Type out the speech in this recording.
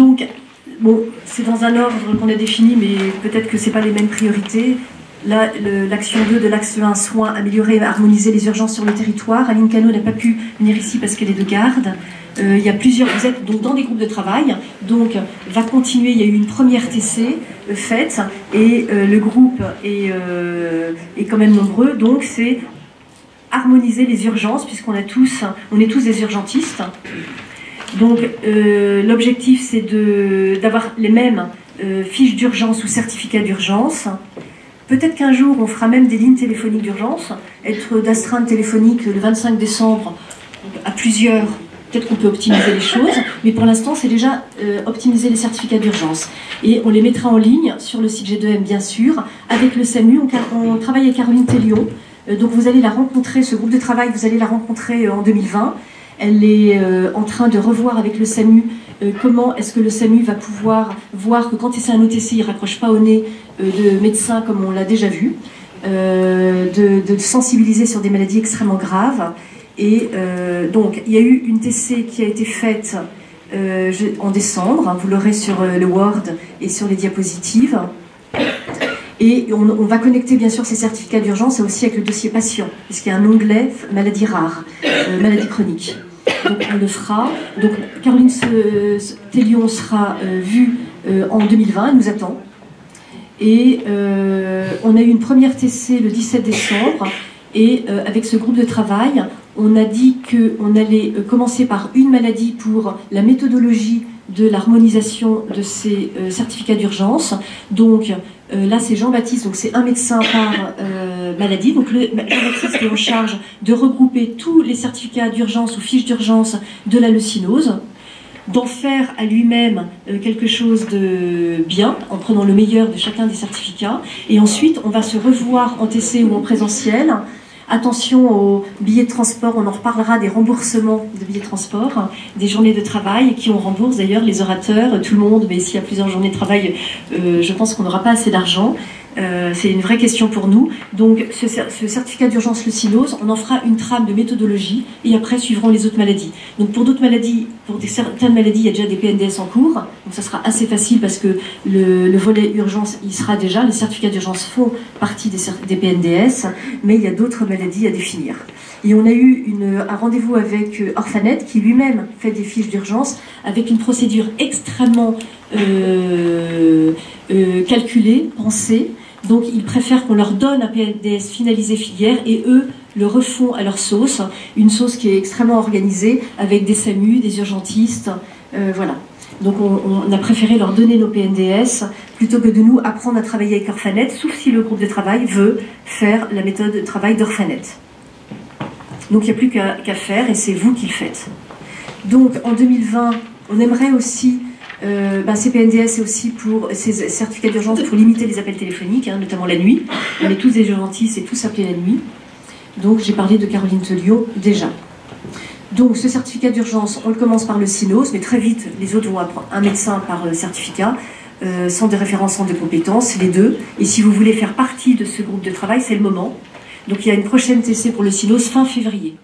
Donc, bon, c'est dans un ordre qu'on a défini, mais peut-être que ce n'est pas les mêmes priorités. Là, l'action 2 de l'axe 1, soins, améliorer et harmoniser les urgences sur le territoire. Aline Cano n'a pas pu venir ici parce qu'elle est de garde. Il y a plusieurs, vous êtes donc dans des groupes de travail, donc va continuer, il y a eu une première TC faite, et le groupe est quand même nombreux, donc c'est harmoniser les urgences, on est tous des urgentistes. Donc l'objectif c'est d'avoir les mêmes fiches d'urgence ou certificats d'urgence. Peut-être qu'un jour, on fera même des lignes téléphoniques d'urgence. Être d'astreinte téléphonique le 25 décembre à plusieurs, peut-être qu'on peut optimiser les choses. Mais pour l'instant, c'est déjà optimiser les certificats d'urgence. Et on les mettra en ligne sur le site G2M, bien sûr. Avec le SAMU, on travaille avec Caroline Tellion. Donc vous allez la rencontrer, ce groupe de travail, vous allez la rencontrer en 2020. Elle est en train de revoir avec le SAMU comment est-ce que le SAMU va pouvoir voir que quand c'est un OTC, il ne raccroche pas au nez de médecins comme on l'a déjà vu, de sensibiliser sur des maladies extrêmement graves. Et donc, il y a eu une TC qui a été faite en décembre, hein, vous l'aurez sur le Word et sur les diapositives. Et on va connecter bien sûr ces certificats d'urgence et aussi avec le dossier patient, puisqu'il y a un onglet maladie rare, maladie chronique. Donc on le fera. Donc Caroline Tellion sera vue en 2020, elle nous attend. Et on a eu une première TC le 17 décembre. Et avec ce groupe de travail, on a dit qu'on allait commencer par une maladie pour la méthodologie de l'harmonisation de ces certificats d'urgence. Donc là, c'est Jean-Baptiste, donc c'est un médecin par maladie. Donc Jean-Baptiste est en charge de regrouper tous les certificats d'urgence ou fiches d'urgence de la leucinose, d'en faire à lui-même quelque chose de bien, en prenant le meilleur de chacun des certificats. Et ensuite, on va se revoir en TC ou en présentiel. Attention aux billets de transport, on en reparlera des remboursements de billets de transport, des journées de travail qui on rembourse d'ailleurs, les orateurs, tout le monde, mais s'il y a plusieurs journées de travail, je pense qu'on n'aura pas assez d'argent. C'est une vraie question pour nous. Donc ce certificat d'urgence leucinose, on en fera une trame de méthodologie et après suivront les autres maladies. Donc pour d'autres maladies, certaines maladies, il y a déjà des PNDS en cours, donc ça sera assez facile parce que le volet urgence, il sera déjà, les certificats d'urgence font partie des PNDS, mais il y a d'autres maladies à définir. Et on a eu un rendez-vous avec Orphanet qui lui-même fait des fiches d'urgence avec une procédure extrêmement calculée, pensée. Donc ils préfèrent qu'on leur donne un PNDS finalisé filière et eux le refont à leur sauce, une sauce qui est extrêmement organisée avec des SAMU, des urgentistes, voilà. Donc on a préféré leur donner nos PNDS plutôt que de nous apprendre à travailler avec Orphanet, sauf si le groupe de travail veut faire la méthode de travail d'Orphanet. Donc il n'y a plus qu'à faire et c'est vous qui le faites. Donc en 2020, on aimerait aussi ces PNDS, c'est aussi pour ces certificats d'urgence pour limiter les appels téléphoniques, hein, notamment la nuit. On est tous des urgentistes et tous appelés la nuit. Donc j'ai parlé de Caroline Tellion déjà. Donc ce certificat d'urgence, on le commence par le SINOS, mais très vite les autres vont apprendre un médecin par certificat, centre de référence, centre de compétences, les deux. Et si vous voulez faire partie de ce groupe de travail, c'est le moment. Donc il y a une prochaine TC pour le SINOS fin février.